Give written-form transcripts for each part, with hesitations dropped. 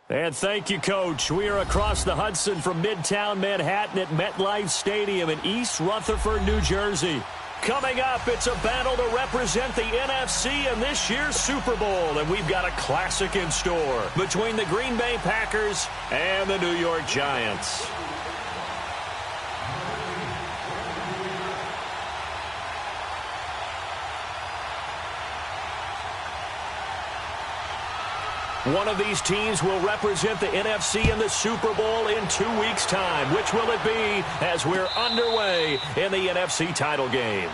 And thank you, Coach. We are across the Hudson from Midtown Manhattan at MetLife Stadium in East Rutherford, New Jersey. Coming up, it's a battle to represent the NFC in this year's Super Bowl, and we've got a classic in store between the Green Bay Packers and the New York Giants. One of these teams will represent the NFC in the Super Bowl in 2 weeks' time. Which will it be as we're underway in the NFC title game?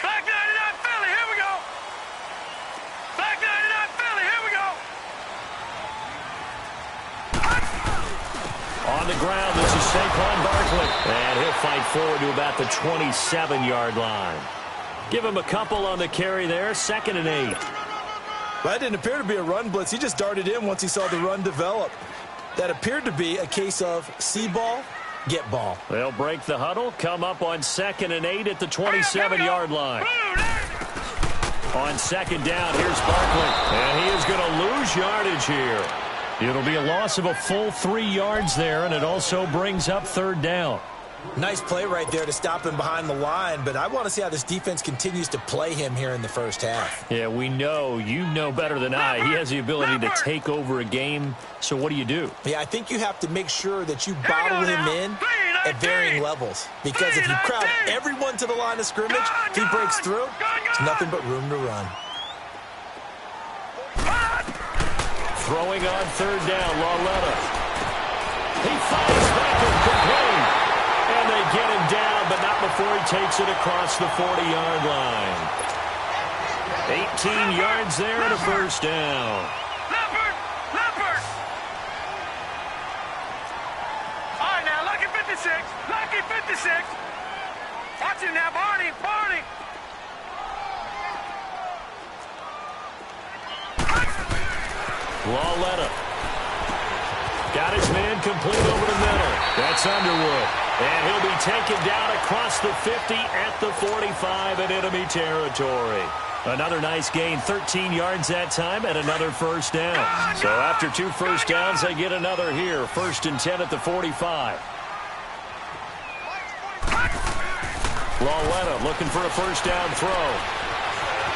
Black 99 Philly, here we go. Black 99 Philly, here we go. On the ground, this is Saquon Barkley. And he'll fight forward to about the 27-yard line. Give him a couple on the carry there, 2nd and 8. That didn't appear to be a run blitz. He just darted in once he saw the run develop. That appeared to be a case of see ball, get ball. They'll break the huddle, come up on 2nd and 8 at the 27-yard line. On 2nd down, here's Barkley. And he is going to lose yardage here. It'll be a loss of a full 3 yards there, and it also brings up 3rd down. Nice play right there to stop him behind the line, but I want to see how this defense continues to play him here in the first half. Yeah, we know. You know better than I. He has the ability to take over a game, so what do you do? Yeah, I think you have to make sure that you bottle him in at varying levels, because if you crowd everyone to the line of scrimmage, if he breaks through, there's nothing but room to run. Throwing on 3rd down, Lauletta. He fires back and complete. And they get him down, but not before he takes it across the 40-yard line. 18 yards there and a 1st down. Leopard. All right, now, lucky 56. Lucky 56. Watch him now, Barney. Lauletta got his man complete over the middle. That's Underwood. And he'll be taken down across the 50 at the 45 in enemy territory. Another nice gain, 13 yards that time, and another 1st down. So after 2 first downs, they get another here. 1st and 10 at the 45. Lauletta looking for a 1st down throw.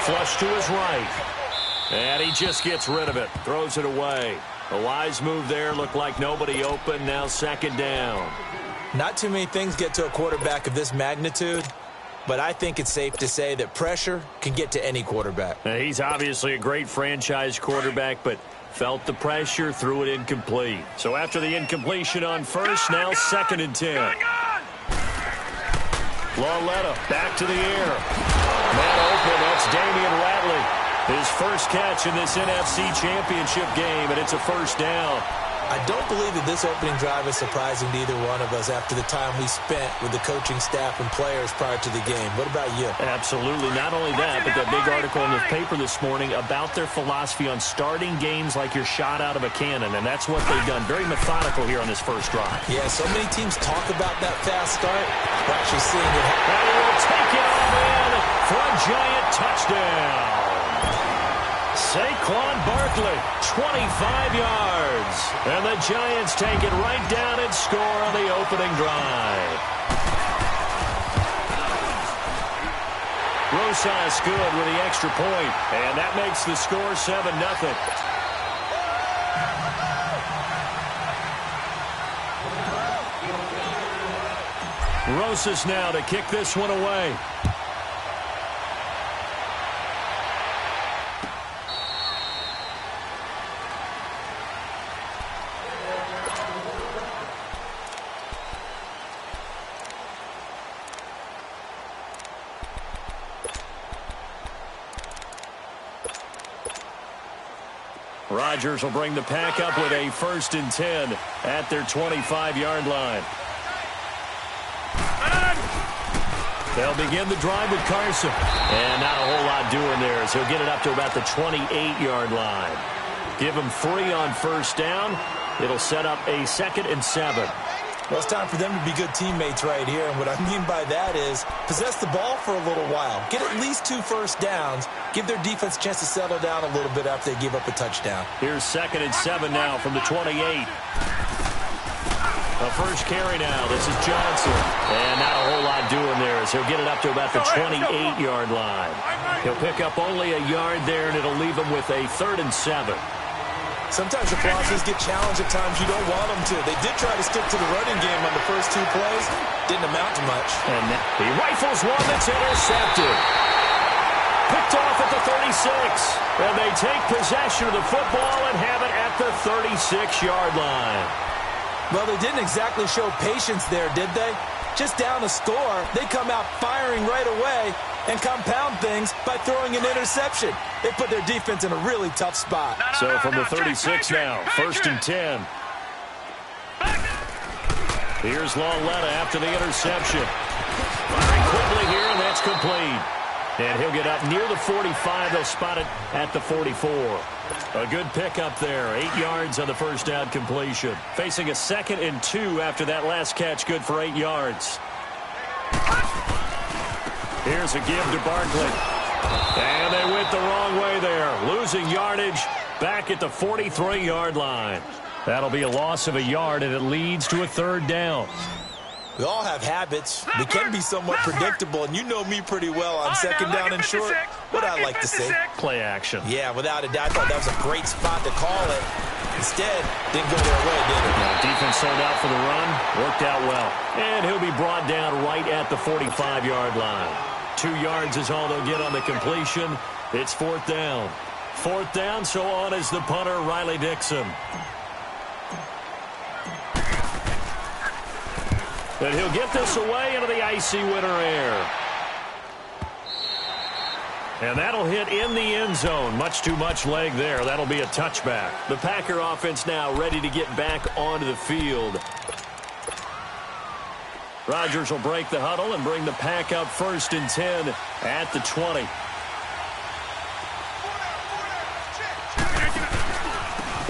Flush to his right. And he just gets rid of it. Throws it away. A wise move there. Looked like nobody open. Now 2nd down. Not too many things get to a quarterback of this magnitude, but I think it's safe to say that pressure can get to any quarterback. Now, he's obviously a great franchise quarterback, but felt the pressure, threw it incomplete. So after the incompletion on 1st, now 2nd and 10. Lauletta back to the air. Man open, that's Damian Ratley. His first catch in this NFC Championship game, and it's a 1st down. I don't believe that this opening drive is surprising to either one of us after the time we spent with the coaching staff and players prior to the game. What about you? Absolutely. Not only that, but that big article in the paper this morning about their philosophy on starting games like you're shot out of a cannon, and that's what they've done. Very methodical here on this first drive. Yeah, so many teams talk about that fast start. We're actually seeing it happen. And he will take it off in for a Giant touchdown. Saquon Barkley, 25 yards. And the Giants take it right down and score on the opening drive. Rosas good with the extra point, and that makes the score 7-0. Rosas now to kick this one away. Rodgers will bring the pack up with a 1st and 10 at their 25-yard line. They'll begin the drive with Carson. And not a whole lot doing there as he'll get it up to about the 28-yard line. Give him 3 on 1st down. It'll set up a 2nd and 7. Well, it's time for them to be good teammates right here. And what I mean by that is possess the ball for a little while. Get at least 2 first downs. Give their defense a chance to settle down a little bit after they give up a touchdown. Here's 2nd and 7 now from the 28. A first carry now. This is Johnson. And not a whole lot doing there as he'll get it up to about the 28-yard line. He'll pick up only a yard there, and it'll leave him with a 3rd and 7. Sometimes the process get challenged at times you don't want them to. They did try to stick to the running game on the first 2 plays. Didn't amount to much. And he rifles one that's intercepted. Picked off at the 36. And they take possession of the football and have it at the 36-yard line. Well, they didn't exactly show patience there, did they? Just down a score, they come out firing right away and compound things by throwing an interception. They put their defense in a really tough spot. So from the 36 now, 1st and 10. Here's Lauletta after the interception. Firing quickly here, and that's complete. And he'll get up near the 45. They'll spot it at the 44. A good pickup there. 8 yards on the first down completion. Facing a 2nd and 2 after that last catch. Good for 8 yards. Here's a give to Barkley. And they went the wrong way there. Losing yardage back at the 43-yard line. That'll be a loss of a yard, and it leads to a 3rd down. We all have habits. We can be somewhat predictable, and you know me pretty well on 2nd down and short. What I like to say. Play action. Yeah, without a doubt. I thought that was a great spot to call it. Instead, didn't go their way, did it? Now, defense sold out for the run. Worked out well. And he'll be brought down right at the 45-yard line. 2 yards is all they'll get on the completion. It's 4th down. 4th down, so on is the punter, Riley Dixon. And he'll get this away into the icy winter air. And that'll hit in the end zone. Much too much leg there. That'll be a touchback. The Packer offense now ready to get back onto the field. Rodgers will break the huddle and bring the Pack up 1st and 10 at the 20.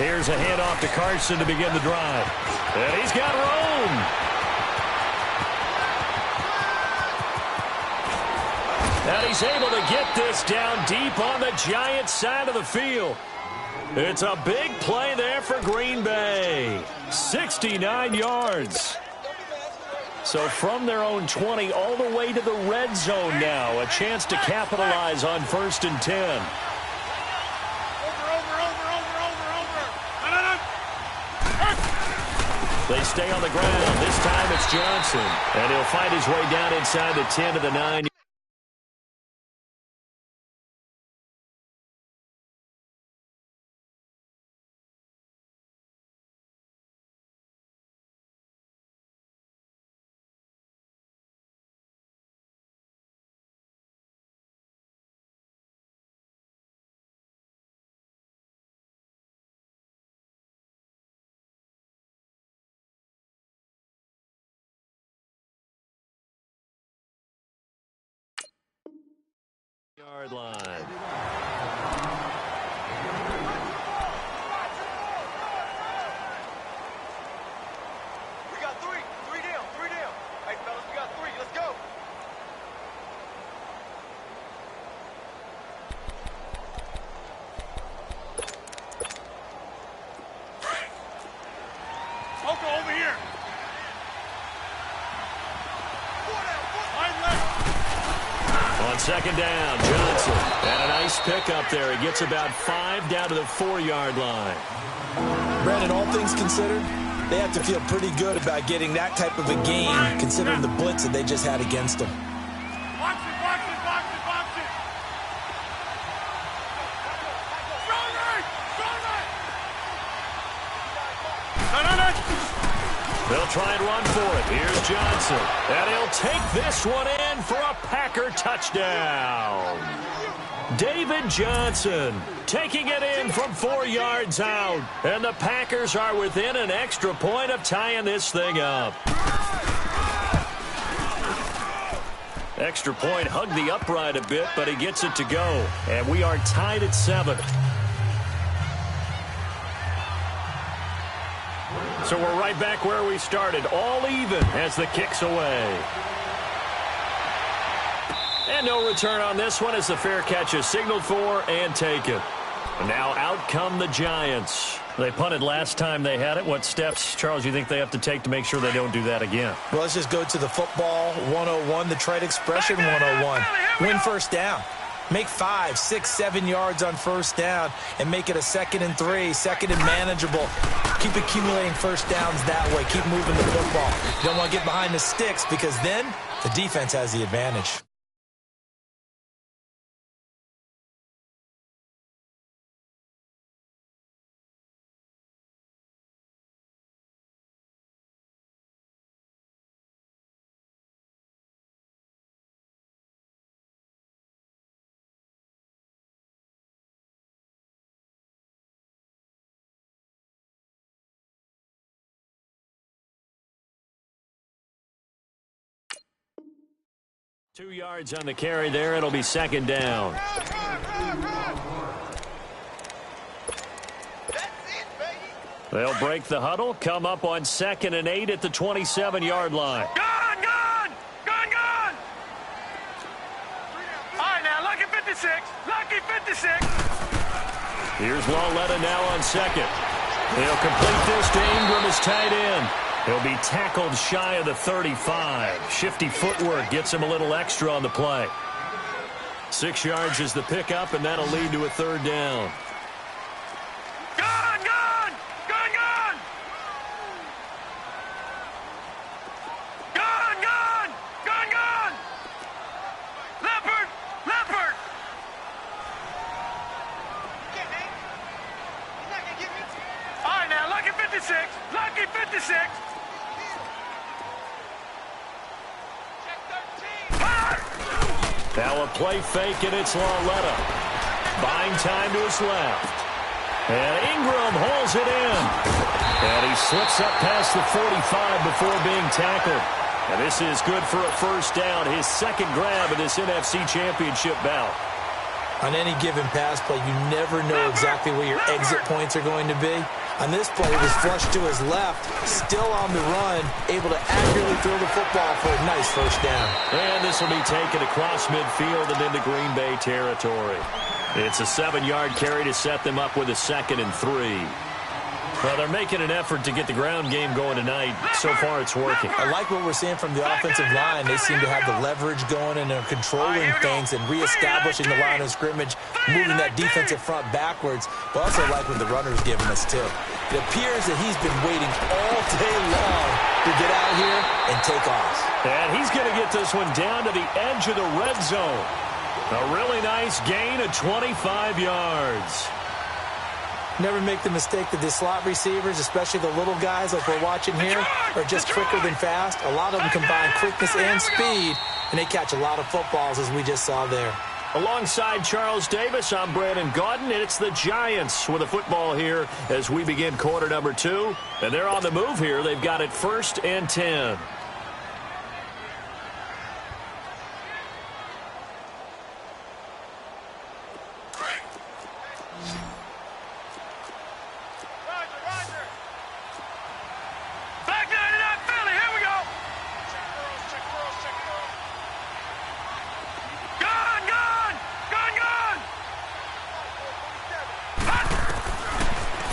Here's a handoff to Carson to begin the drive. And he's got room. And he's able to get this down deep on the Giants side of the field. It's a big play there for Green Bay. 69 yards. So from their own 20 all the way to the red zone now. A chance to capitalize on 1st and 10. They stay on the ground. This time it's Johnson. And he'll find his way down inside the 10 to the 9. Yard line. We got 3. 3 down. 3 down. Hey, fellas, we got 3. Let's go. Smoker over here. 4 down. 5 left. On 2nd down, Johnson. And a nice pickup there. He gets about 5 down to the 4-yard line. Brandon, all things considered, they have to feel pretty good about getting that type of a game, considering the blitz that they just had against them. Box it, box it, box it, box it. Strong right, strong right. They'll try and run for it. Here's Johnson. And he'll take this one in for a Packer touchdown. David Johnson taking it in from 4 yards out. And the Packers are within an extra point of tying this thing up. Extra point hugged the upright a bit, but he gets it to go. And we are tied at 7. So we're right back where we started, all even as the kick's away. And no return on this one as the fair catch is signaled for and taken. And now out come the Giants. They punted last time they had it. What steps, Charles, you think they have to take to make sure they don't do that again? Well, let's just go to the football 101, the trade expression 101. Win first down. Make 5, 6, 7 yards on first down and make it a 2nd and 3, 2nd and manageable. Keep accumulating first downs that way. Keep moving the football. You don't want to get behind the sticks because then the defense has the advantage. Two yards on the carry there. It'll be 2nd down. They'll break the huddle, come up on 2nd and 8 at the 27-yard line. Gone, gone! Gone, gone! All right, now, lucky 56. Lucky 56. Here's Lauletta now on 2nd. He'll complete this to Ingram as tight end. He'll be tackled shy of the 35. Shifty footwork gets him a little extra on the play. 6 yards is the pickup, and that'll lead to a 3rd down. Gone, gone! Gone, gone! Gone, gone! Gone, gone! Leopard! Leopard! All right, now, lucky 56. Lucky 56. Now a play fake, and it's Lauletta. Buying time to his left. And Ingram holds it in. And he slips up past the 45 before being tackled. And this is good for a first down, his 2nd grab in this NFC Championship bout. On any given pass play, you never know exactly where your exit points are going to be. On this play, it was flushed to his left, still on the run, able to accurately throw the football for a nice first down. And this will be taken across midfield and into Green Bay territory. It's a 7-yard carry to set them up with a 2nd and 3. Well, they're making an effort to get the ground game going tonight. So far, it's working. I like what we're seeing from the offensive line. They seem to have the leverage going and are controlling things and reestablishing the line of scrimmage, moving that defensive front backwards. But also like what the runner's giving us, too. It appears that he's been waiting all day long to get out here and take off. And he's going to get this one down to the edge of the red zone. A really nice gain of 25 yards. Never make the mistake that the slot receivers, especially the little guys like we're watching here, are just quicker than fast. A lot of them combine quickness and speed, and they catch a lot of footballs, as we just saw there. Alongside Charles Davis, I'm Brandon Gaudin, and it's the Giants with a football here as we begin quarter number 2. And they're on the move here. They've got it 1st and 10.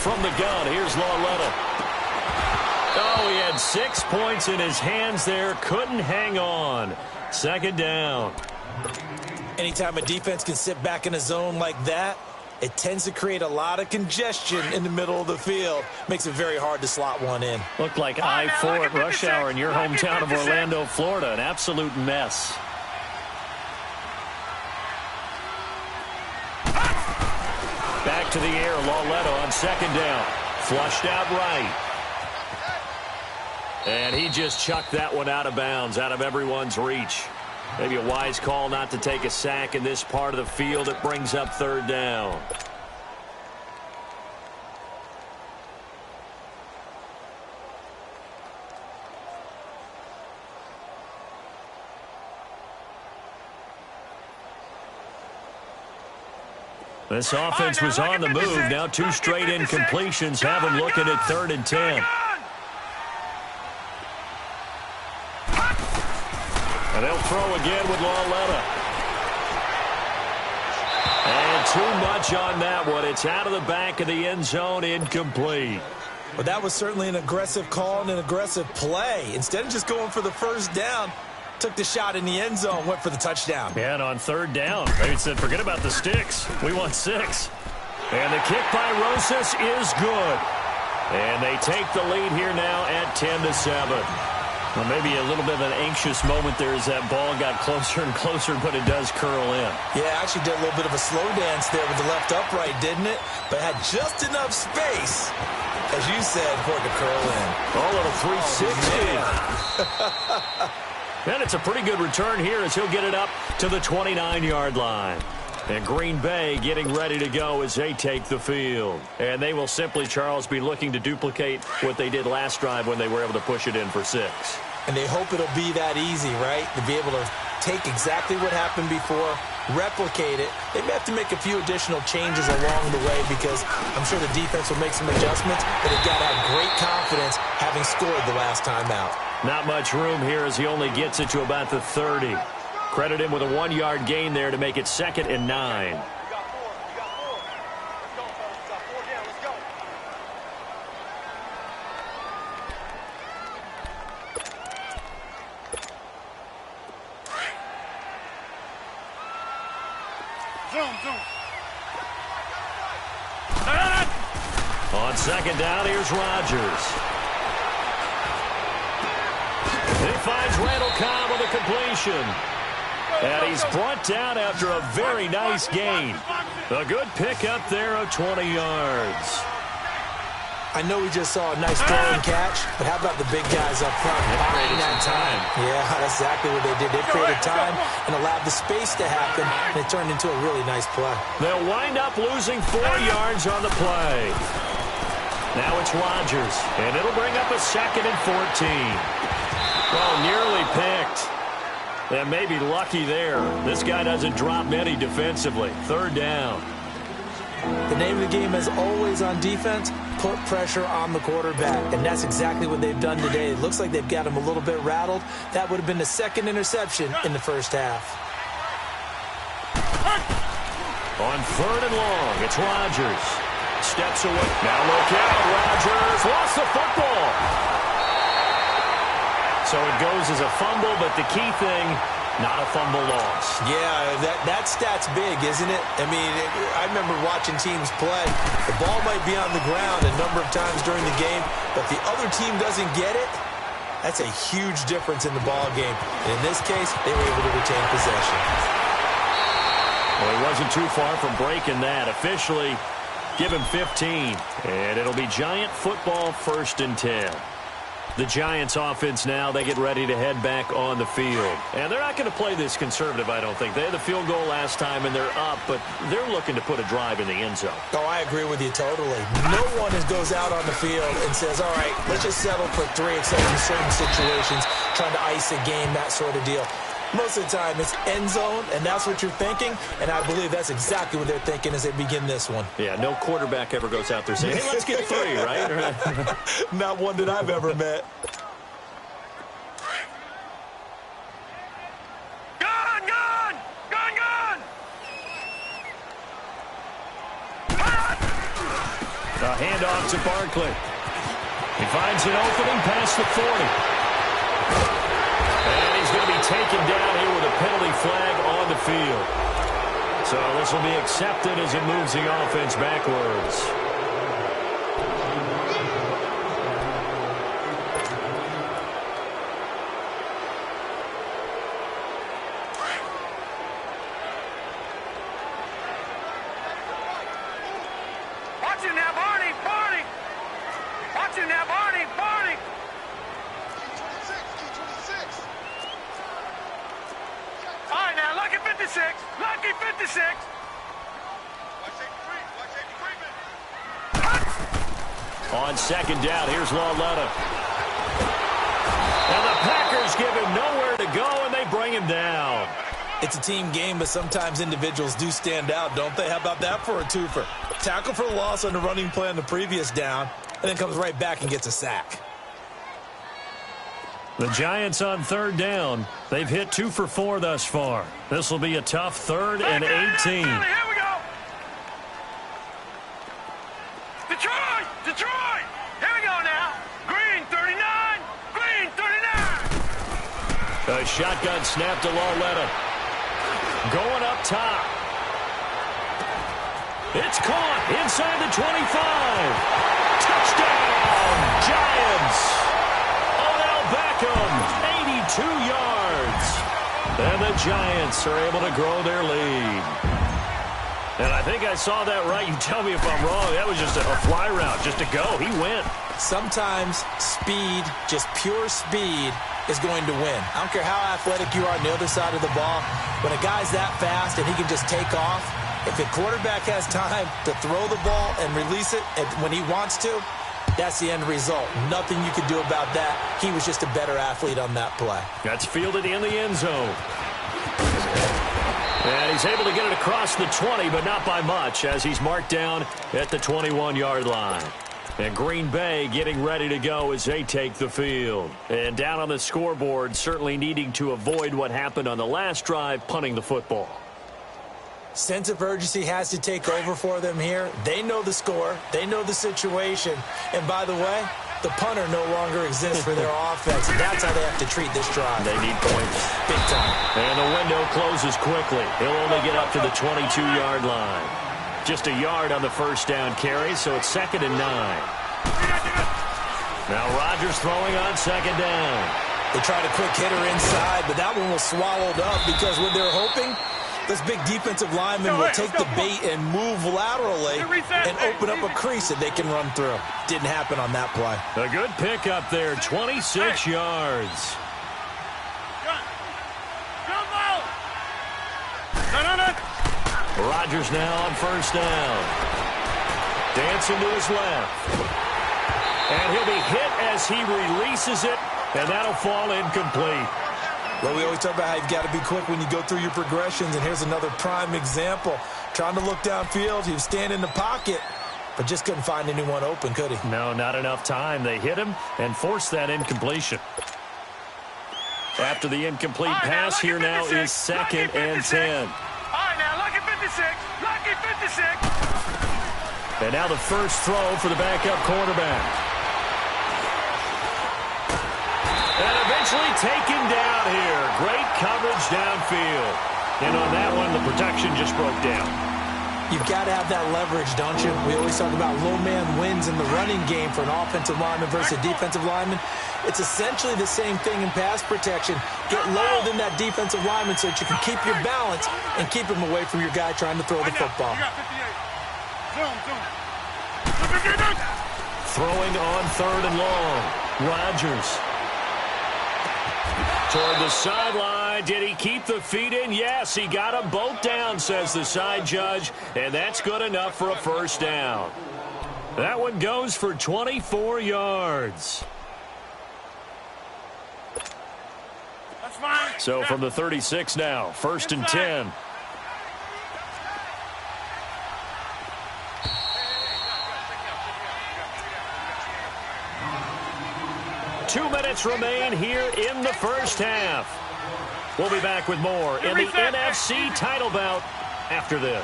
From the gun, here's Lauletta. Oh, he had 6 points in his hands there. Couldn't hang on. 2nd down. Anytime a defense can sit back in a zone like that, it tends to create a lot of congestion in the middle of the field. Makes it very hard to slot one in. Looked like I-4 at rush hour in your hometown of Orlando, Florida. An absolute mess. Back to the air, Lauletta on 2nd down. Flushed out right. And he just chucked that one out of bounds, out of everyone's reach. Maybe a wise call not to take a sack in this part of the field. It brings up 3rd down. This offense was on the move. Now 2 straight incompletions have him looking at 3rd and 10. And they'll throw again with Lauletta. And too much on that one. It's out of the back of the end zone, incomplete. Well, that was certainly an aggressive call and an aggressive play. Instead of just going for the first down, took the shot in the end zone, went for the touchdown. Yeah, and on third down, they said, forget about the sticks. We want 6. And the kick by Rosas is good. And they take the lead here now at 10-7. Well, maybe a little bit of an anxious moment there as that ball got closer and closer, but it does curl in. Yeah, actually did a little bit of a slow dance there with the left upright, didn't it? But had just enough space, as you said, for it to curl in. Oh, little 360. And it's a pretty good return here as he'll get it up to the 29-yard line. And Green Bay getting ready to go as they take the field. And they will simply, Charles, be looking to duplicate what they did last drive when they were able to push it in for 6. And they hope it'll be that easy, right? To be able to take exactly what happened before, replicate it. They may have to make a few additional changes along the way because I'm sure the defense will make some adjustments, but they've got to have great confidence having scored the last time out. Not much room here as he only gets it to about the 30. Credit him with a 1-yard gain there to make it 2nd and 9. On 2nd down, here's Rodgers. He finds Randall Cobb with a completion. And he's brought down after a very nice gain. A good pickup there of 20 yards. I know we just saw a nice throw and catch, but how about the big guys up front buying that time? Yeah, that's exactly what they did. They created time and allowed the space to happen, and it turned into a really nice play. They'll wind up losing 4 yards on the play. Now it's Rodgers, and it'll bring up a 2nd and 14. Well, nearly picked. And maybe lucky there. This guy doesn't drop many defensively. 3rd down. The name of the game is always on defense, put pressure on the quarterback. And that's exactly what they've done today. It looks like they've got him a little bit rattled. That would have been the 2nd interception in the first half. On 3rd and long, it's Rodgers. Steps away. Now look out. Rodgers lost the football. So it goes as a fumble, but the key thing, not a fumble loss. Yeah, that stat's big, isn't it? I mean, I remember watching teams play. The ball might be on the ground a number of times during the game, but the other team doesn't get it. That's a huge difference in the ball game. And in this case, they were able to retain possession. Well, he wasn't too far from breaking that. Officially, give him 15. And it'll be Giant football, 1st and 10. The Giants offense now, they get ready to head back on the field. And they're not going to play this conservative, I don't think. They had the field goal last time, and they're up, but they're looking to put a drive in the end zone. Oh, I agree with you totally. No one goes out on the field and says, all right, let's just settle for 3, except in certain situations, trying to ice a game, that sort of deal. Most of the time, it's end zone, and that's what you're thinking, and I believe that's exactly what they're thinking as they begin this one. Yeah, no quarterback ever goes out there saying, hey, let's get 3, right? Not one that I've ever met. Gone! A handoff to Barkley. He finds an opening past the 40. And he's going to be taken down here with a penalty flag on the field. So this will be accepted as it moves the offense backwards. Watch it now, Barney! Watch it now, Barney! All right, now, lucky 56. Lucky 56. On 2nd down, here's Lauletta. And the Packers give him nowhere to go, and they bring him down. It's a team game, but sometimes individuals do stand out, don't they? How about that for a twofer? Tackle for loss on the running play on the previous down, and then comes right back and gets a sack. The Giants on third down. They've hit 2 for 4 thus far. This will be a tough 3rd and 18. Here we go. Detroit! Detroit! Here we go now. Green 39. Green 39. A shotgun snap to Lauletta. Going up top. It's caught inside the 25. Touchdown, Giants. Odell Beckham, 82 yards. And the Giants are able to grow their lead. And I think I saw that right. You tell me if I'm wrong. That was just a fly route, just to go. He went. Sometimes speed, just pure speed, is going to win. I don't care how athletic you are on the other side of the ball. When a guy's that fast and he can just take off, if the quarterback has time to throw the ball and release it when he wants to, that's the end result. Nothing you can do about that. He was just a better athlete on that play. That's fielded in the end zone. And he's able to get it across the 20, but not by much, as he's marked down at the 21-yard line. And Green Bay getting ready to go as they take the field. And down on the scoreboard, certainly needing to avoid what happened on the last drive, punting the football. Sense of urgency has to take over for them here. They know the score. They know the situation. And by the way, the punter no longer exists for their offense. And that's how they have to treat this drive. They need points. Big time. And the window closes quickly. He'll only get up to the 22-yard line. Just a yard on the first down carry, so it's 2nd and 9. Now Rodgers throwing on 2nd down. They tried a quick hitter inside, but that one was swallowed up because what they're hoping, this big defensive lineman will take the bait and move laterally and open up a crease that they can run through. Didn't happen on that play. A good pickup there, 26 yards. Rodgers now on first down. Dancing to his left. And he'll be hit as he releases it, and that'll fall incomplete. Well, we always talk about how you've got to be quick when you go through your progressions, and here's another prime example. Trying to look downfield, he was standing in the pocket, but just couldn't find anyone open, could he? No, not enough time. They hit him and forced that incompletion. After the incomplete pass, here now is 2nd and 10. All right, now, lucky 56. Lucky 56. And now the first throw for the backup quarterback. And eventually taken down here. Great coverage downfield. And on that one, the protection just broke down. You've got to have that leverage, don't you? We always talk about low man wins in the running game for an offensive lineman versus a defensive lineman. It's essentially the same thing in pass protection. Get lower than that defensive lineman so that you can keep your balance and keep him away from your guy trying to throw the football. Throwing on 3rd and long. Rodgers. Toward the sideline. Did he keep the feet in? Yes, he got them both down, says the side judge. And that's good enough for a first down. That one goes for 24 yards. That's fine. So from the 36 now, 1st and 10. Two minutes remain here in the first half. We'll be back with more in the NFC title bout after this.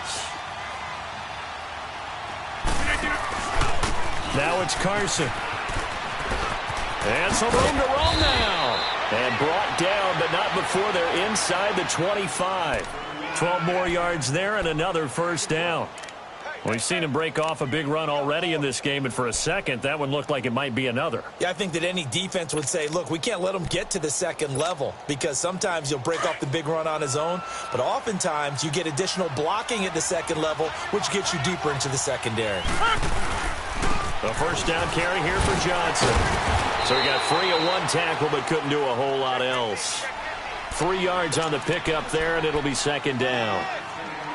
Now it's Carson. And some room to roam now. And brought down, but not before they're inside the 25. 12 more yards there and another first down. We've seen him break off a big run already in this game, and for a second, that one looked like it might be another. Yeah, I think that any defense would say, look, we can't let him get to the second level because sometimes he'll break off the big run on his own, but oftentimes you get additional blocking at the second level, which gets you deeper into the secondary. A first down carry here for Johnson. So he got free of one tackle, but couldn't do a whole lot else. 3 yards on the pickup there, and it'll be 2nd down.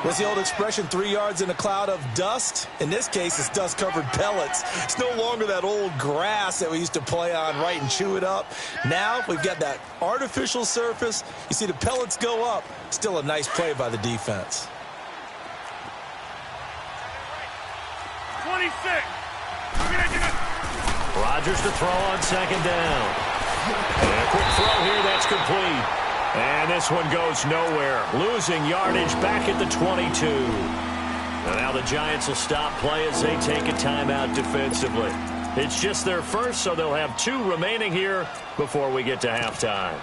What's the old expression, 3 yards in a cloud of dust? In this case, it's dust-covered pellets. It's no longer that old grass that we used to play on, right, and chew it up. Now we've got that artificial surface. You see the pellets go up. Still a nice play by the defense. 26. Rodgers to throw on 2nd down. And a quick And this one goes nowhere. Losing yardage back at the 22. And now the Giants will stop play as they take a timeout defensively. It's just their first, so they'll have 2 remaining here before we get to halftime.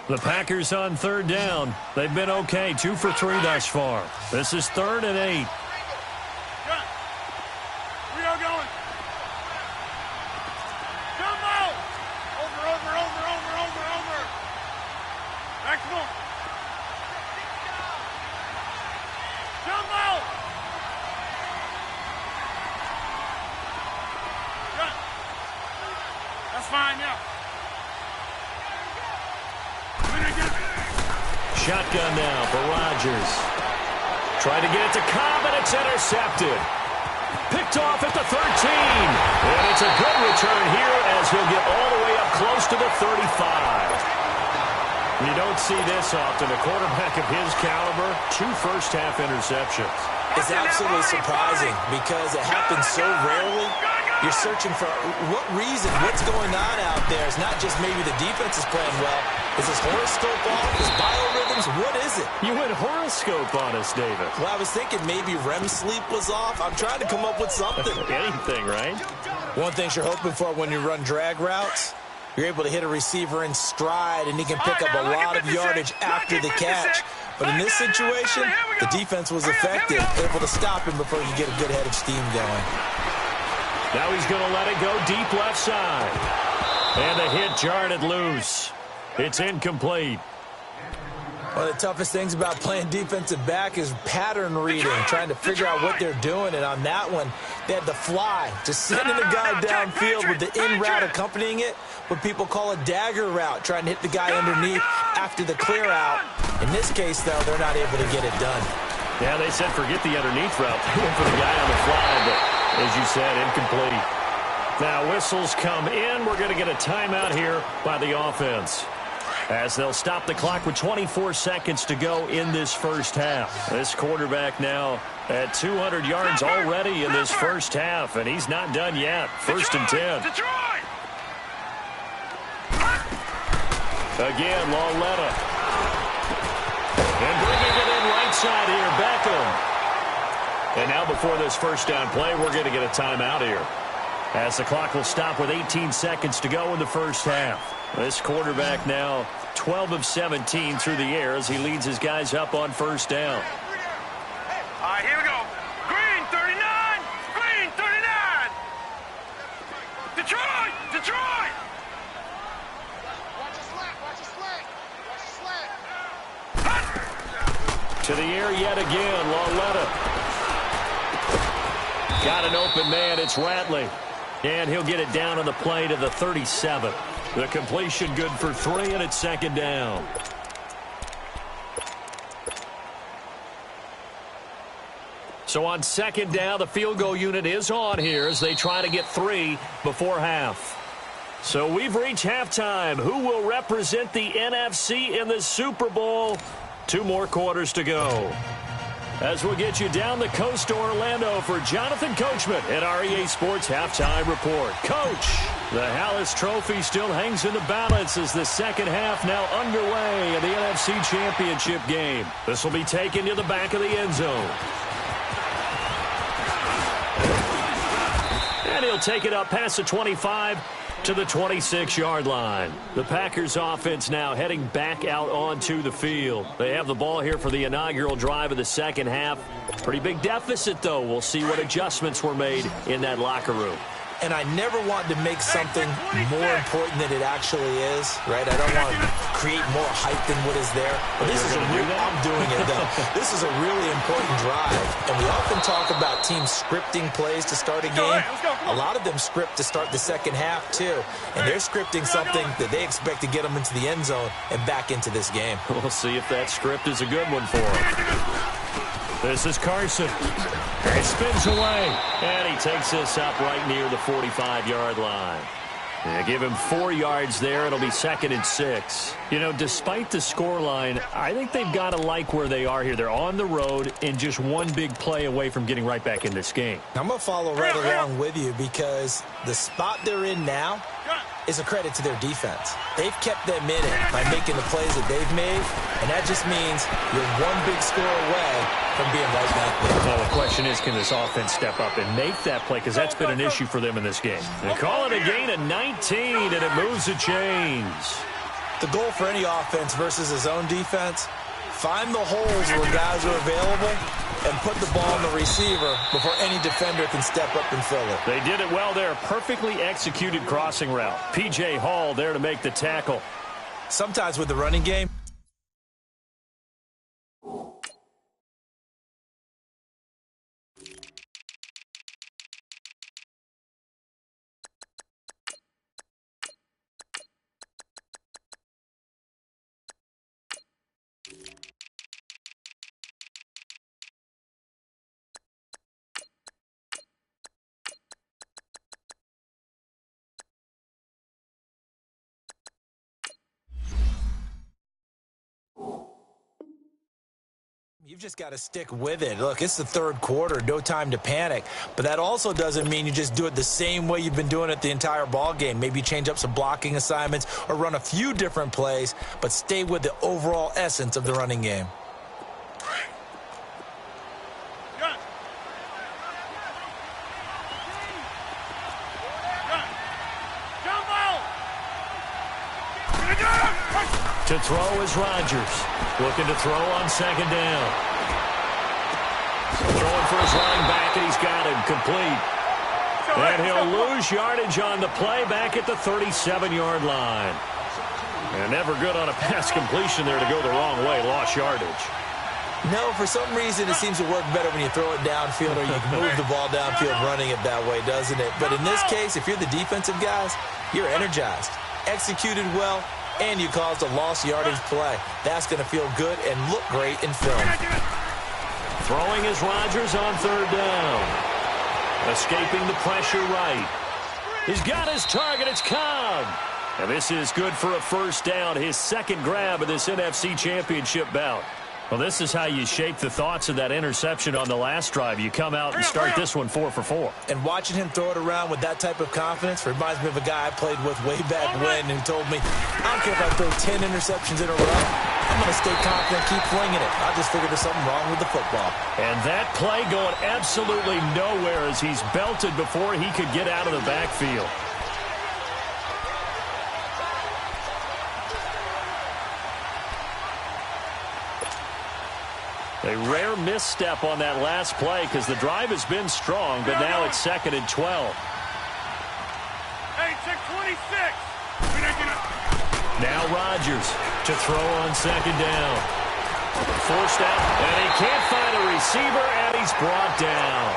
The Packers on 3rd down. They've been okay, 2 for 3 thus far. This is 3rd and 8. We are going. Come on. Over. Maximum. Come on. Good. That's fine, yeah. Shotgun now for Rodgers. Trying to get it to Cobb, and it's intercepted. Picked off at the 13. And it's a good return here as he'll get all the way up close to the 35. You don't see this often. A quarterback of his caliber, 2 first-half interceptions. It's absolutely surprising because it happens so rarely. You're searching for what reason, what's going on out there. It's not just maybe the defense is playing well. Is this horoscope off? Is biorhythms? What is it? You went horoscope on us, David. Well, I was thinking maybe REM sleep was off. I'm trying to come up with something. Anything, right? One thing you're hoping for when you run drag routes, you're able to hit a receiver in stride, and he can pick up a lot of yardage after the catch. But in this situation, the defense was effective, able to stop him before you get a good head of steam going. Now he's going to let it go deep left side. And the hit jarred it loose. It's incomplete. One of the toughest things about playing defensive back is pattern reading, trying to figure out what they're doing. And on that one, they had the fly, just sending the guy downfield with the in route accompanying it, what people call a dagger route, trying to hit the guy underneath after the clear out. In this case, though, they're not able to get it done. Yeah, they said forget the underneath route. They went for the guy on the fly, but as you said, incomplete. Now whistles come in. We're going to get a timeout here by the offense, as they'll stop the clock with 24 seconds to go in this first half. This quarterback now at 200 yards already in this first half, and he's not done yet. 1st and 10. Again, Lauletta. And bringing it in right side here, Beckham. And now before this first down play, we're going to get a timeout here, as the clock will stop with 18 seconds to go in the first half. This quarterback now 12 of 17 through the air as he leads his guys up on 1st down. All right, here we go. Green 39. Green 39. Detroit. Detroit. Watch your slant. Watch your slant. Watch your slant. To the air yet again, Lauletta. Got an open man. It's Ratley. And he'll get it down on the play to the 37. The completion good for 3, and it's 2nd down. So on 2nd down, the field goal unit is on here as they try to get 3 before half. So we've reached halftime. Who will represent the NFC in the Super Bowl? 2 more quarters to go, as we'll get you down the coast to Orlando for Jonathan Coachman at our EA Sports Halftime Report. Coach, the Hallis Trophy still hangs in the balance as the second half now underway in the NFC Championship game. This will be taken to the back of the end zone. And he'll take it up past the 25 to the 26-yard line. The Packers offense now heading back out onto the field. They have the ball here for the inaugural drive of the second half. Pretty big deficit, though. We'll see what adjustments were made in that locker room. And I never want to make something more important than it actually is, right? I don't want to create more hype than what is there. But this is I'm doing it, though. This is a really important drive. And we often talk about teams scripting plays to start a game. A lot of them script to start the second half, too. And they're scripting something that they expect to get them into the end zone and back into this game. We'll see if that script is a good one for them. This is Carson. He spins away, and he takes this up right near the 45-yard line. Yeah, give him 4 yards there. It'll be 2nd and 6. You know, despite the scoreline, I think they've got to like where they are here. They're on the road and just one big play away from getting right back in this game. I'm going to follow right along with you because the spot they're in now is a credit to their defense. They've kept them in it by making the plays that they've made, and that just means you're one big score away from being right back there. Well, the question is, can this offense step up and make that play? Because that's been an issue for them in this game. They call it a gain of 19, and it moves the chains. The goal for any offense versus his own defense, find the holes where guys are available and put the ball on the receiver before any defender can step up and fill it. They did it well there. Perfectly executed crossing route. P.J. Hall there to make the tackle. Sometimes with the running game, you've just got to stick with it. Look, it's the third quarter, no time to panic. But that also doesn't mean you just do it the same way you've been doing it the entire ball game. Maybe change up some blocking assignments or run a few different plays, but stay with the overall essence of the running game. To throw is Rodgers. Looking to throw on 2nd down. Throwing for his running back, and he's got him complete. And he'll lose yardage on the play back at the 37-yard line. And never good on a pass completion there to go the wrong way. Lost yardage. No, for some reason it seems to work better when you throw it downfield or you can move the ball downfield running it that way, doesn't it? But in this case, if you're the defensive guys, you're energized, executed well, and you caused a lost yardage play. That's going to feel good and look great in film. Throwing is Rodgers on 3rd down. Escaping the pressure right. He's got his target. It's Cobb. And this is good for a 1st down. His 2nd grab of this NFC Championship bout. Well, this is how you shape the thoughts of that interception on the last drive. You come out and start this one 4 for 4. And watching him throw it around with that type of confidence reminds me of a guy I played with way back when who told me, I don't care if I throw 10 interceptions in a row. I'm going to stay confident, keep flinging it. I just figured there's something wrong with the football. And that play going absolutely nowhere as he's belted before he could get out of the backfield. A rare misstep on that last play because the drive has been strong, but now it's 2nd and 12. Hey, check 26. Now Rodgers to throw on 2nd down. Forced out, and he can't find a receiver, and he's brought down.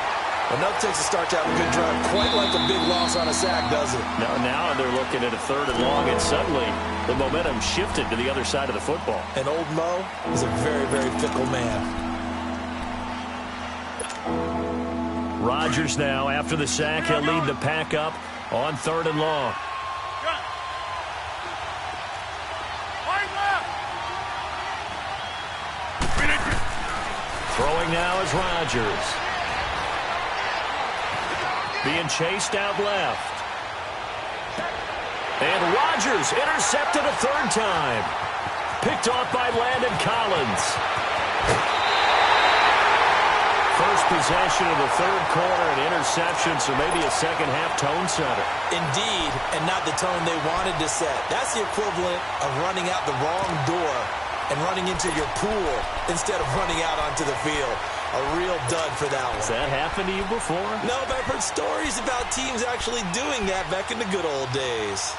Enough takes a start to have a good drive, quite like a big loss on a sack, doesn't it? Now they're looking at a 3rd and long, and suddenly the momentum shifted to the other side of the football. And old Mo is a very, very fickle man. Rodgers now, after the sack, he'll lead the pack up on 3rd and long. Throwing now is Rodgers. Being chased out left. And Rodgers intercepted a 3rd time. Picked off by Landon Collins. First possession of the 3rd quarter, an interception, so maybe a second-half tone setter. Indeed, and not the tone they wanted to set. That's the equivalent of running out the wrong door and running into your pool instead of running out onto the field. A real dud for that one. Has that happened to you before? No, but I've heard stories about teams actually doing that back in the good old days.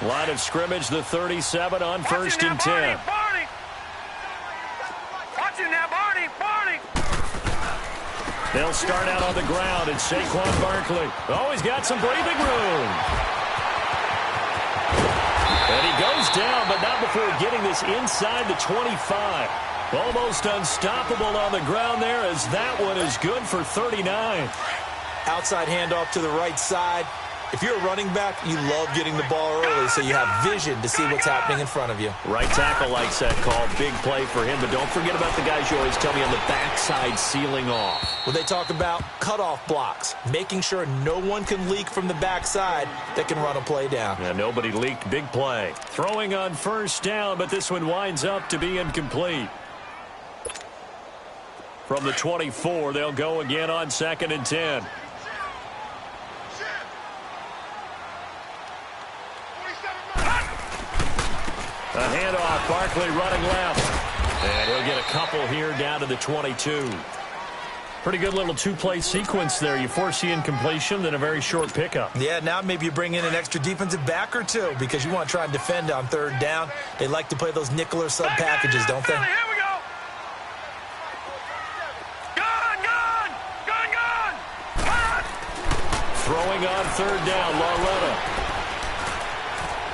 Line of scrimmage, the 37 on 1st and 10. Barney! Watch it now, Barney! Barney! They'll start out on the ground, and Saquon Barkley. Oh, he's got some breathing room. And he goes down, but not before getting this inside the 25. Almost unstoppable on the ground there, as that one is good for 39. Outside handoff to the right side. If you're a running back, you love getting the ball early so you have vision to see what's happening in front of you. Right tackle likes that call. Big play for him, but don't forget about the guys you always tell me on the backside sealing off. Well, they talk about cutoff blocks, making sure no one can leak from the backside that can run a play down. Yeah, nobody leaked. Big play. Throwing on first down, but this one winds up to be incomplete. From the 24, they'll go again on 2nd and 10. A handoff, Barkley running left. And he'll get a couple here down to the 22. Pretty good little two-play sequence there. You force the incompletion, then a very short pickup. Yeah, now maybe you bring in an extra defensive back or two because you want to try and defend on 3rd down. They like to play those nickel or sub packages, don't they? Here we go. Gone. Throwing on 3rd down, Lauletta.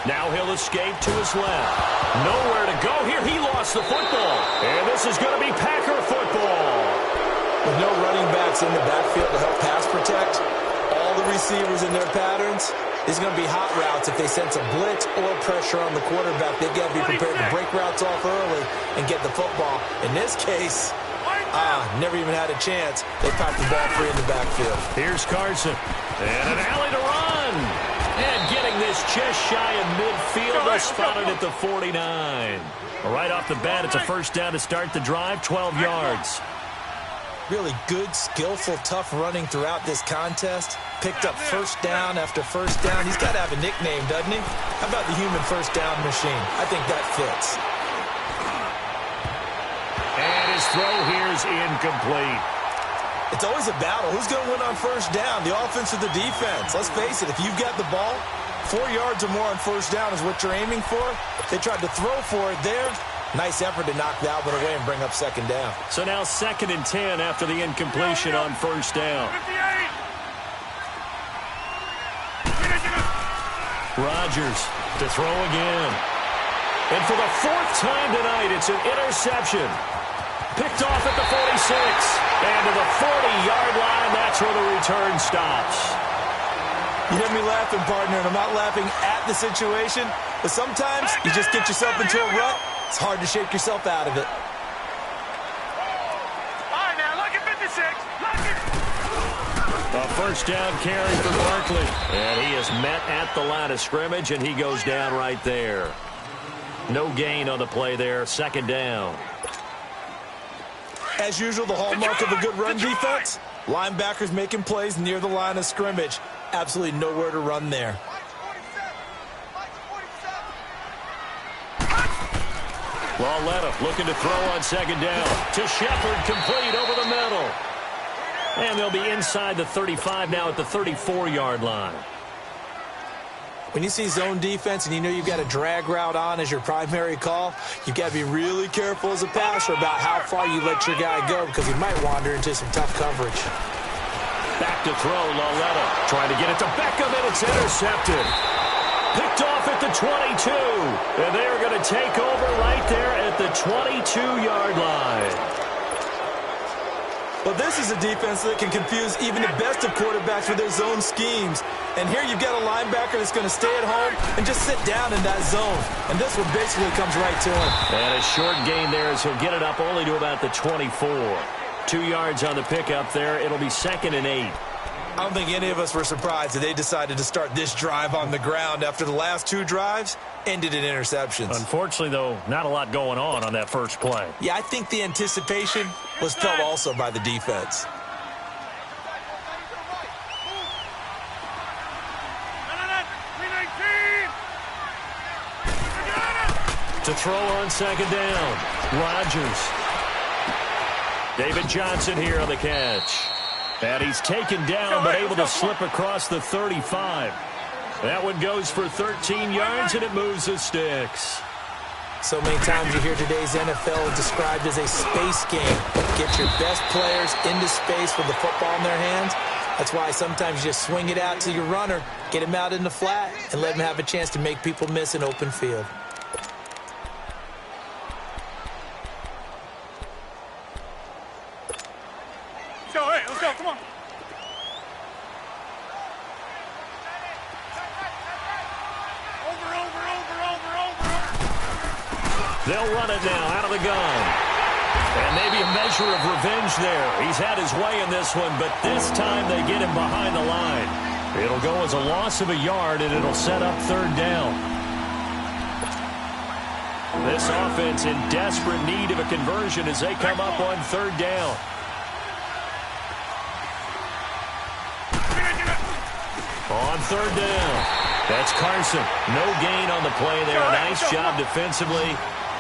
Now he'll escape to his left. Nowhere to go here. He lost the football. And this is going to be Packer football. With no running backs in the backfield to help pass protect, all the receivers in their patterns, there's going to be hot routes if they sense a blitz or pressure on the quarterback. They've got to be prepared to break routes off early and get the football. In this case, never even had a chance. They popped the ball free in the backfield. Here's Carson. And an alley to run. And getting this just shy of midfield. They'll spot it at the 49. Right off the bat, it's a first down to start the drive, 12 yards. Really good, skillful, tough running throughout this contest. Picked up first down after first down. He's got to have a nickname, doesn't he? How about the human first down machine? I think that fits. And his throw here is incomplete. It's always a battle. Who's going to win on first down, the offense or the defense? Let's face it, if you've got the ball, 4 yards or more on first down is what you're aiming for. They tried to throw for it there. Nice effort to knock that one away and bring up 2nd down. So now 2nd and 10 after the incompletion on first down. 58. Rodgers to throw again. And for the 4th time tonight, it's an interception. Picked off at the 46. And to the 40-yard line, that's where the return stops. You hear me laughing, partner, and I'm not laughing at the situation, but sometimes you just get yourself into a rut. It's hard to shake yourself out of it. All right, now, look at 56. Look at... A first down carry for Barkley. And he is met at the line of scrimmage, and he goes down right there. No gain on the play there, 2nd down. As usual, the hallmark of a good run defense, linebackers making plays near the line of scrimmage. Absolutely nowhere to run there. Lauletta looking to throw on 2nd down. To Shepard, complete over the middle. And they'll be inside the 35 now at the 34-yard line. When you see zone defense and you know you've got a drag route on as your primary call, you've got to be really careful as a passer about how far you let your guy go because he might wander into some tough coverage. Back to throw, Lauletta trying to get it to Beckham, and it's intercepted. Picked off at the 22. And they're going to take over right there at the 22-yard line. Well, this is a defense that can confuse even the best of quarterbacks with their zone schemes. And here you've got a linebacker that's going to stay at home and just sit down in that zone. And this one basically comes right to him. And a short gain there as he'll get it up only to about the 24. 2 yards on the pickup there. It'll be 2nd and 8. I don't think any of us were surprised that they decided to start this drive on the ground after the last 2 drives ended in interceptions. Unfortunately, though, not a lot going on that first play. Yeah, I think the anticipation was felt also by the defense. To throw on 2nd down, Rodgers. David Johnson here on the catch. And he's taken down, but able to slip across the 35. That one goes for 13 yards, and it moves the sticks. So many times you hear today's NFL described as a space game. Get your best players into space with the football in their hands. That's why sometimes you just swing it out to your runner, get him out in the flat, and let him have a chance to make people miss an open field. Let's go, come on. They'll run it now out of the gun. And maybe a measure of revenge there. He's had his way in this one, but this time they get him behind the line. It'll go as a loss of a yard, and it'll set up third down. This offense in desperate need of a conversion as they come up on third down. On third down, that's Carson. No gain on the play there. Nice job defensively.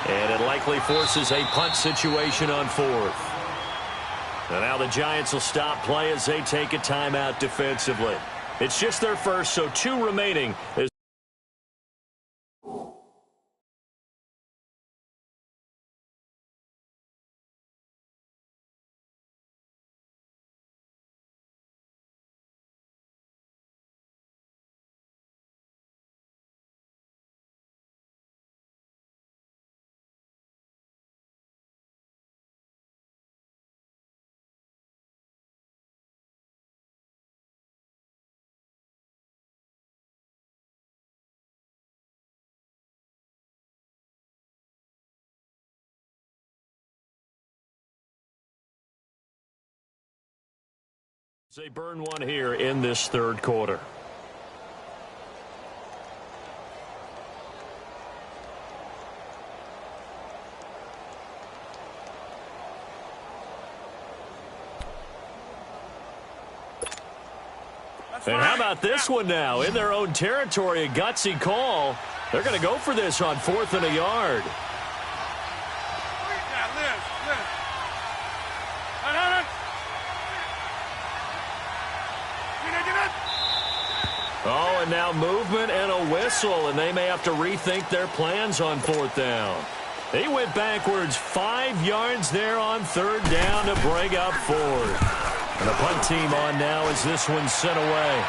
And it likely forces a punt situation on fourth. And now the Giants will stop play as they take a timeout defensively. It's just their first, so 2 remaining. They burn one here in this third quarter. And how about this one now? In their own territory, a gutsy call. They're going to go for this on 4th and a yard. Oh, and now movement and a whistle, and they may have to rethink their plans on 4th down. They went backwards 5 yards there on third down to bring up 4th. And the punt team on now as this one's sent away.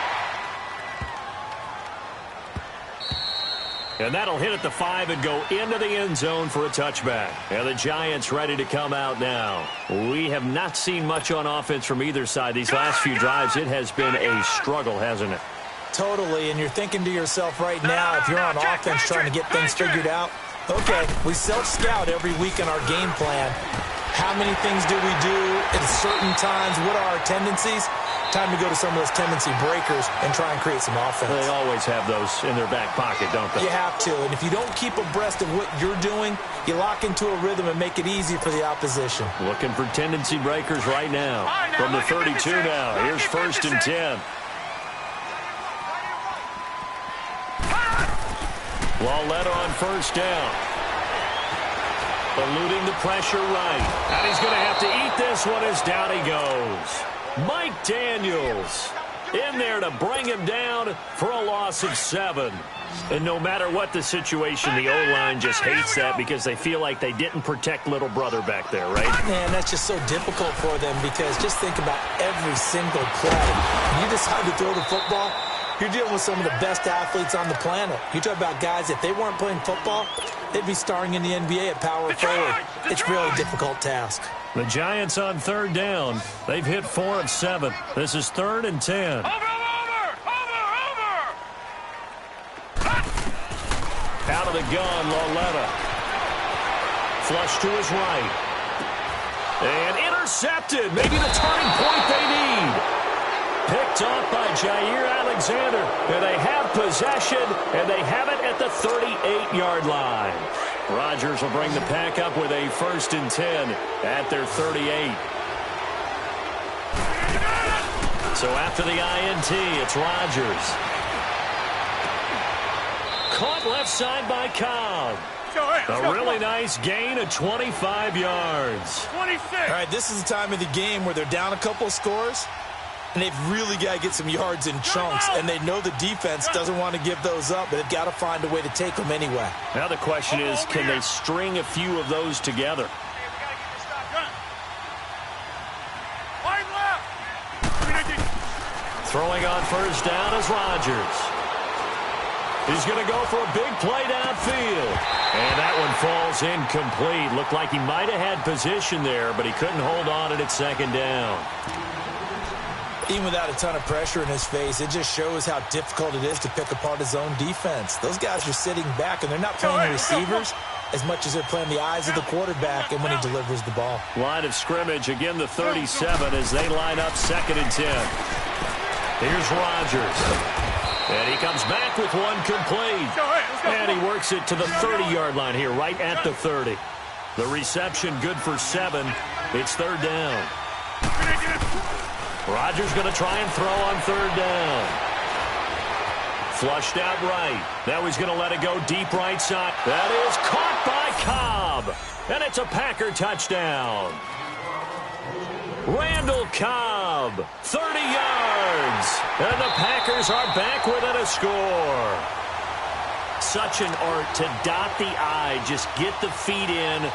And that'll hit at the 5 and go into the end zone for a touchback. And the Giants ready to come out now. We have not seen much on offense from either side these last few drives. It has been a struggle, hasn't it? Totally, and you're thinking to yourself right now, if you're on offense trying to get things figured out, okay, we self-scout every week in our game plan. How many things do we do at certain times? What are our tendencies? Time to go to some of those tendency breakers and try and create some offense. They always have those in their back pocket, don't they? You have to, and if you don't keep abreast of what you're doing, you lock into a rhythm and make it easy for the opposition. Looking for tendency breakers right now. From the 32 now, here's 1st and 10. Lawletta on 1st down. Eluding the pressure right. And he's going to have to eat this one as down he goes. Mike Daniels in there to bring him down for a loss of 7. And no matter what the situation, the O-line just hates that because they feel like they didn't protect little brother back there, right? Man, that's just so difficult for them because just think about every single play. You decide to throw the football, you're dealing with some of the best athletes on the planet. You talk about guys, if they weren't playing football, they'd be starring in the NBA at power forward. It's a really difficult task. The Giants on third down. They've hit 4 of 7. This is 3rd and 10. Over! Out of the gun, Lawletta. Flush to his right. And intercepted. Maybe the turning point they need. Picked off by Jair Alexander. And they have possession, and they have it at the 38-yard line. Rodgers will bring the pack up with a 1st and 10 at their 38. So after the INT, it's Rodgers. Caught left side by Cobb. A really nice gain of 25 yards. 26. All right, this is the time of the game where they're down a couple of scores, and they've really got to get some yards in chunks, and they know the defense doesn't want to give those up, but they've got to find a way to take them anyway. Now the question is, can they string a few of those together? Throwing on 1st down is Rodgers. He's going to go for a big play downfield. And that one falls incomplete. Looked like he might have had position there, but he couldn't hold on at 2nd down. Even without a ton of pressure in his face, it just shows how difficult it is to pick apart his own defense. Those guys are sitting back, and they're not playing receivers. as much as they're playing the eyes of the quarterback and when he delivers the ball. Line of scrimmage, again the 37 as they line up 2nd and 10. Here's Rodgers. And he comes back with one complete. And he works it to the 30-yard line here, right at the 30. The reception good for 7. It's 3rd down. Rodgers going to try and throw on 3rd down. Flushed out right. Now he's going to let it go deep right side. That is caught by Cobb. And it's a Packer touchdown. Randall Cobb, 30 yards. And the Packers are back within a score. Such an art to dot the I, just get the feet in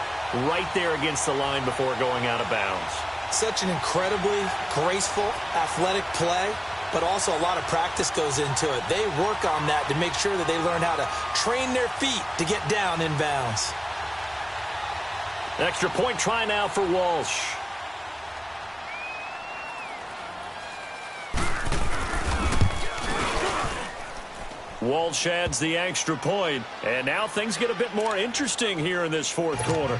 right there against the line before going out of bounds. Such an incredibly graceful, athletic play, but also a lot of practice goes into it. They work on that to make sure that they learn how to train their feet to get down in bounds. Extra point try now for Walsh. Walsh adds the extra point, and now things get a bit more interesting here in this 4th quarter.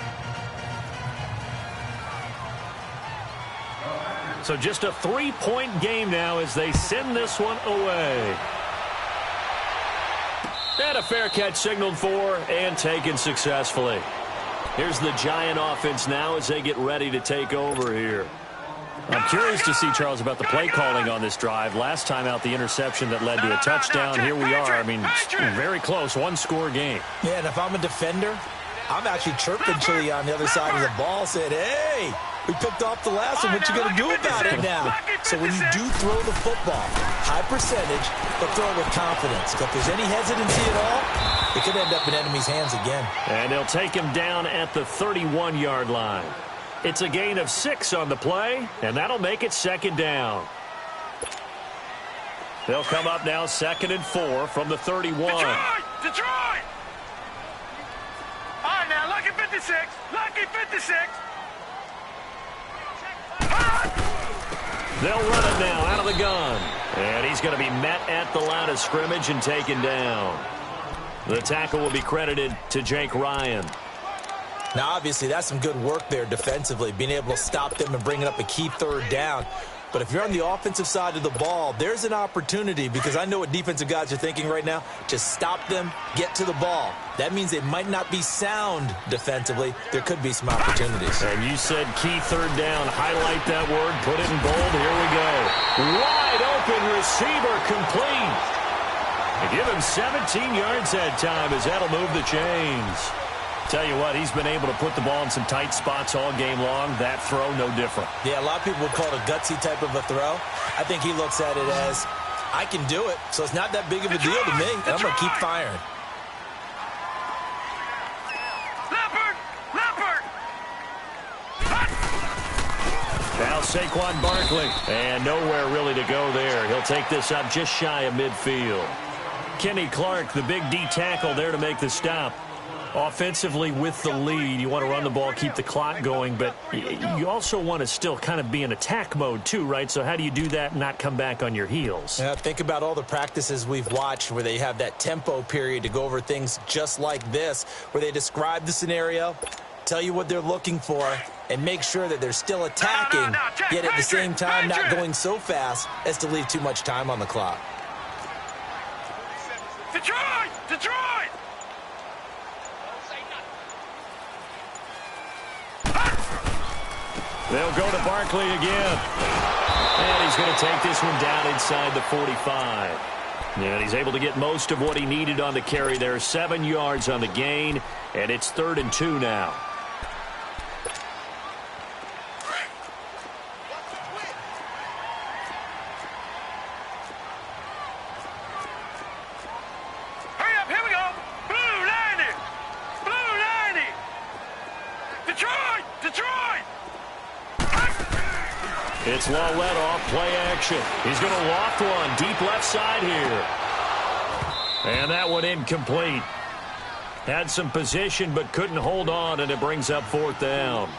So just a 3-point game now as they send this one away. And a fair catch signaled for and taken successfully. Here's the Giant offense now as they get ready to take over here. I'm curious to see, Charles, about the play calling on this drive. Last time out, the interception that led to a touchdown. Here we are. I mean, very close, 1-score game. Yeah, and if I'm a defender, I'm actually chirping Chili on the other side of the ball, saying, hey, we picked off the last one. What you going to do about it now? So when you do throw the football, high percentage, but throw it with confidence. If there's any hesitancy at all, it could end up in enemy's hands again. And they'll take him down at the 31-yard line. It's a gain of 6 on the play, and that'll make it 2nd down. They'll come up now 2nd and 4 from the 31. Detroit! All right, now, lucky 56. Lucky 56. They'll run it now out of the gun. And he's going to be met at the line of scrimmage and taken down. The tackle will be credited to Jake Ryan. Now, obviously, that's some good work there defensively, being able to stop them and bringing up a key 3rd down. But if you're on the offensive side of the ball, there's an opportunity, because I know what defensive guys are thinking right now. Just stop them, get to the ball. That means they might not be sound defensively. There could be some opportunities. And you said key 3rd down. Highlight that word. Put it in bold. Here we go. Wide open receiver complete. And give him 17 yards that time as that'll move the chains. Tell you what, he's been able to put the ball in some tight spots all game long. That throw, no different. Yeah, a lot of people would call it a gutsy type of a throw. I think he looks at it as, I can do it, so it's not that big of a deal to me, and I'm going to keep firing. Leopard! Now Saquon Barkley, and nowhere really to go there. He'll take this up just shy of midfield. Kenny Clark, the big D tackle there to make the stop. Offensively with the lead, you want to run the ball, keep the clock going, but you also want to still kind of be in attack mode too, right? So how do you do that and not come back on your heels? Yeah, think about all the practices we've watched where they have that tempo period to go over things just like this, where they describe the scenario, tell you what they're looking for, and make sure that they're still attacking, yet at the same time not going so fast as to leave too much time on the clock. Detroit! They'll go to Barkley again. And he's going to take this one down inside the 45. And he's able to get most of what he needed on the carry there. 7 yards on the gain, and it's 3rd and 2 now. Hurry up, here we go. Blue 90. Detroit! It's Lawlett off play action. He's going to loft one deep left side here. And that one incomplete. Had some position but couldn't hold on, and it brings up 4th down.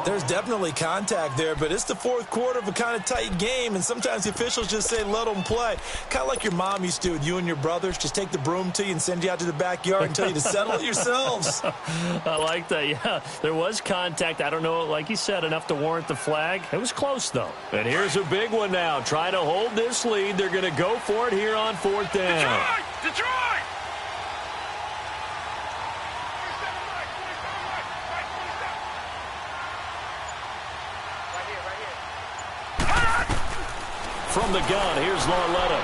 There's definitely contact there, but it's the fourth quarter of a kind of tight game, and sometimes the officials just say let them play. Kind of like your mom used to with you and your brothers. Just take the broom to you and send you out to the backyard and tell you to settle it yourselves. I like that, yeah. There was contact. I don't know, like you said, enough to warrant the flag. It was close, though. And here's a big one now. Trying to hold this lead. They're going to go for it here on fourth down. Detroit! From the gun, here's Lauletta.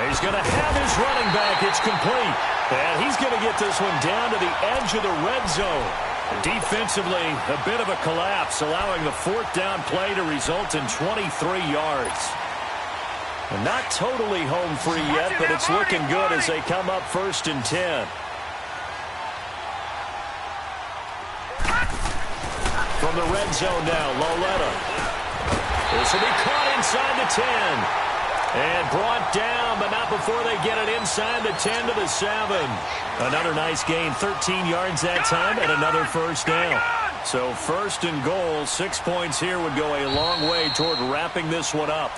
He's going to have his running back. It's complete. And he's going to get this one down to the edge of the red zone. Defensively, a bit of a collapse, allowing the fourth down play to result in 23 yards. And not totally home free yet, but it's looking good as they come up 1st and 10. From the red zone now, Lauletta. This will be caught inside the 10. And brought down, but not before they get it inside the 10 to the 7. Another nice gain, 13 yards that time, and another first down. So 1st and goal, 6 points here would go a long way toward wrapping this one up.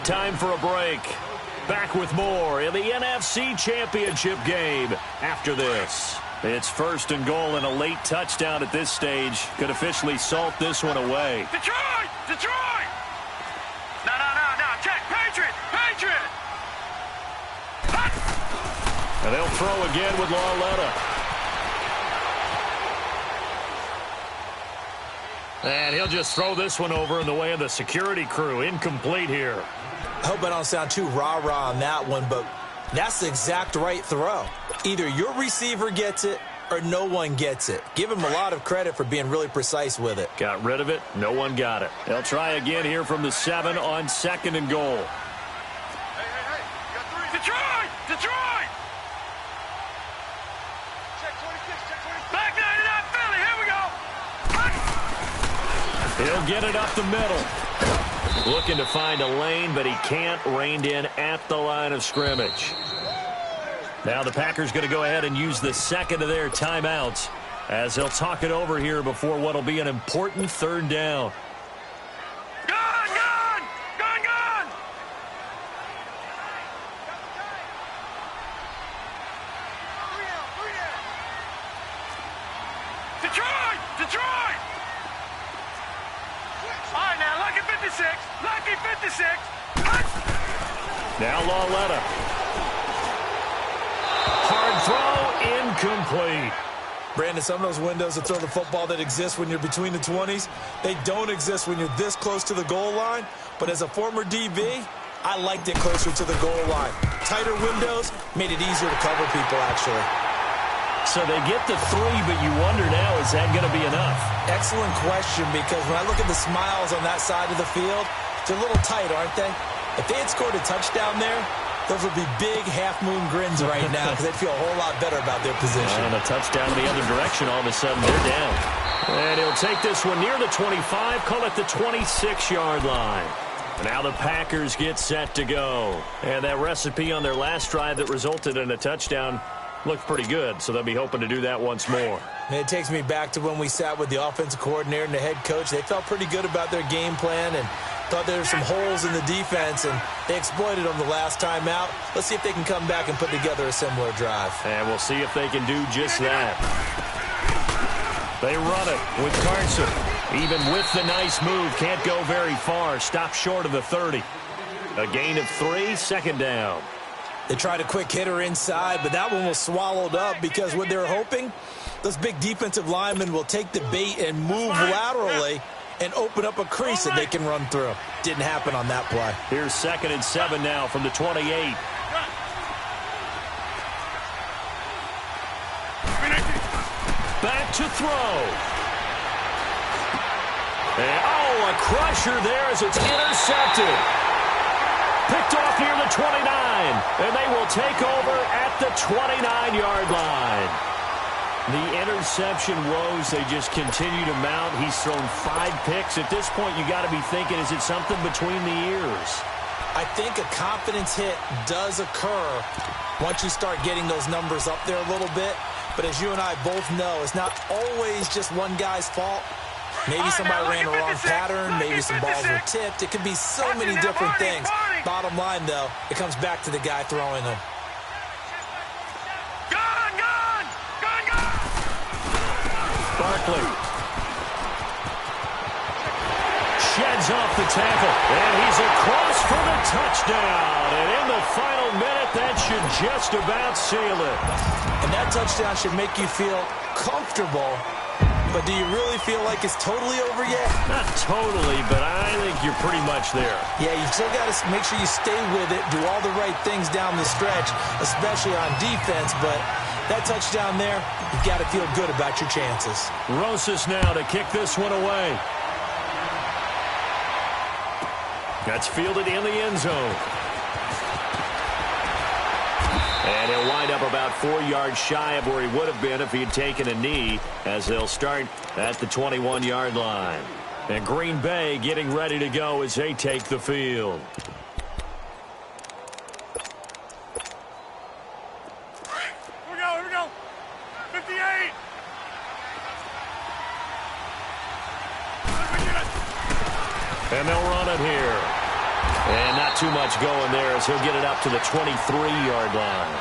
Time for a break. Back with more in the NFC Championship game after this. It's 1st and goal, and a late touchdown at this stage could officially salt this one away. Detroit! Detroit! No. Check. Patriot! And they'll throw again with Lauletta. And he'll just throw this one over in the way of the security crew. Incomplete here. I hope I don't sound too rah-rah on that one, but that's the exact right throw. Either your receiver gets it or no one gets it. Give him a lot of credit for being really precise with it. Got rid of it. No one got it. They'll try again here from the 7 on 2nd and goal. Hey. Detroit! Check 26. Back 99 Philly. Here we go. He'll get it up the middle. Looking to find a lane, but he can't. Reined in at the line of scrimmage. Now the Packers going to go ahead and use the second of their timeouts as they'll talk it over here before what will be an important 3rd down. Gun! Detroit! All right, now, lucky 56. Now Lauletta. Hard throw, incomplete. Brandon, some of those windows to throw the football that exist when you're between the 20s, they don't exist when you're this close to the goal line. But as a former DB, I liked it closer to the goal line. Tighter windows made it easier to cover people, actually. So they get the 3, but you wonder now, is that going to be enough? Excellent question, because when I look at the smiles on that side of the field, they're a little tight, aren't they? If they had scored a touchdown there, those would be big half-moon grins right now because they'd feel a whole lot better about their position. And a touchdown in the other direction, all of a sudden they're down. And he'll take this one near the 25, call it the 26-yard line. Now the Packers get set to go. And that recipe on their last drive that resulted in a touchdown looked pretty good, so they'll be hoping to do that once more. And it takes me back to when we sat with the offensive coordinator and the head coach. They felt pretty good about their game plan and thought there were some holes in the defense, and they exploited them the last time out. Let's see if they can come back and put together a similar drive. And we'll see if they can do just that. They run it with Carson. Even with the nice move, can't go very far. Stop short of the 30. A gain of 3, 2nd down. They tried a quick hitter inside, but that one was swallowed up because what they're hoping, those big defensive linemen will take the bait and move laterally and open up a crease that they can run through. Didn't happen on that play. Here's 2nd and 7 now from the 28. Back to throw. And, a crusher there as it's intercepted. Picked off near the 29, and they will take over at the 29-yard line. The interception woes, they just continue to mount. He's thrown 5 picks. At this point, you got to be thinking, is it something between the ears? I think a confidence hit does occur once you start getting those numbers up there a little bit. But as you and I both know, it's not always just one guy's fault. Maybe somebody ran the wrong pattern. Maybe some balls were tipped. It could be so many different things. Bottom line, though, it comes back to the guy throwing them. Barkley sheds off the tackle, and he's across for the touchdown. And in the final minute, that should just about seal it. And that touchdown should make you feel comfortable. But do you really feel like it's totally over yet? Not totally, but I think you're pretty much there. Yeah, you still got to make sure you stay with it, do all the right things down the stretch, especially on defense. But that touchdown there, you've got to feel good about your chances. Rosas now to kick this one away. That's fielded in the end zone. And he'll wind up about 4 yards shy of where he would have been if he had taken a knee, as they'll start at the 21-yard line. And Green Bay getting ready to go as they take the field. Here we go. 58. And they'll run it here. And not too much going there as he'll get it up to the 23-yard line.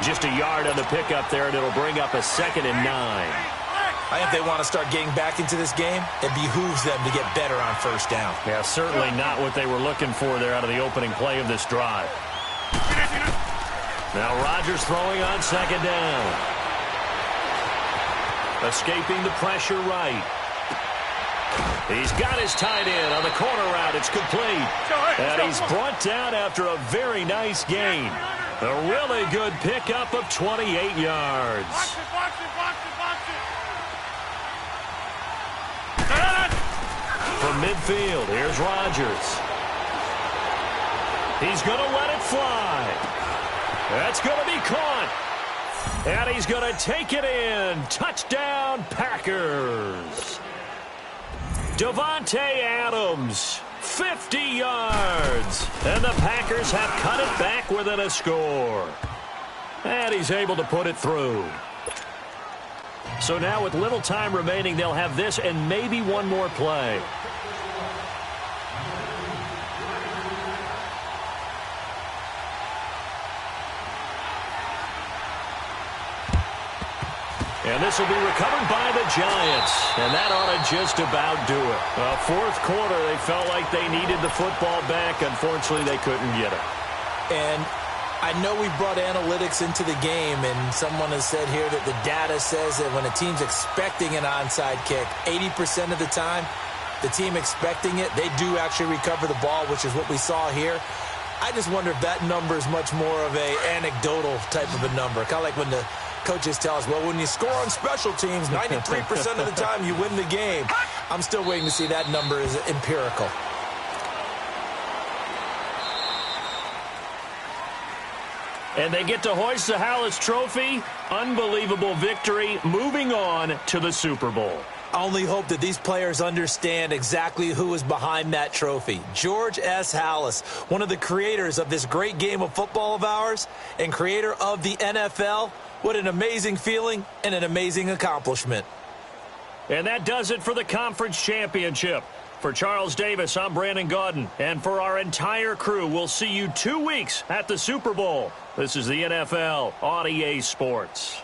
Just a yard on the pickup there, and it'll bring up a 2nd and 9. I think if they want to start getting back into this game, it behooves them to get better on first down. Yeah, certainly not what they were looking for there out of the opening play of this drive. Now Rodgers throwing on 2nd down. Escaping the pressure right. He's got his tight end on the corner route. It's complete. And he's brought down after a very nice gain. A really good pickup of 28 yards. Watch it. From midfield, here's Rodgers. He's going to let it fly. That's going to be caught. And he's going to take it in. Touchdown, Packers. Davante Adams, 50 yards. And the Packers have cut it back within a score. And he's able to put it through. So now with little time remaining, they'll have this and maybe one more play. And this will be recovered by the Giants. And that ought to just about do it. Fourth quarter, they felt like they needed the football back. Unfortunately, they couldn't get it. And I know we brought analytics into the game, and someone has said here that the data says that when a team's expecting an onside kick, 80% of the time, the team expecting it, they do actually recover the ball, which is what we saw here. I just wonder if that number is much more of a anecdotal type of a number. Kind of like when the coaches tell us, well, when you score on special teams, 93% of the time you win the game. I'm still waiting to see that number is empirical. And they get to hoist the Hallis Trophy. Unbelievable victory. Moving on to the Super Bowl. I only hope that these players understand exactly who is behind that trophy. George S. Hallis, one of the creators of this great game of football of ours and creator of the NFL. What an amazing feeling and an amazing accomplishment. And that does it for the conference championship. For Charles Davis, I'm Brandon Gaudin. And for our entire crew, we'll see you 2 weeks at the Super Bowl. This is the NFL on EA Sports.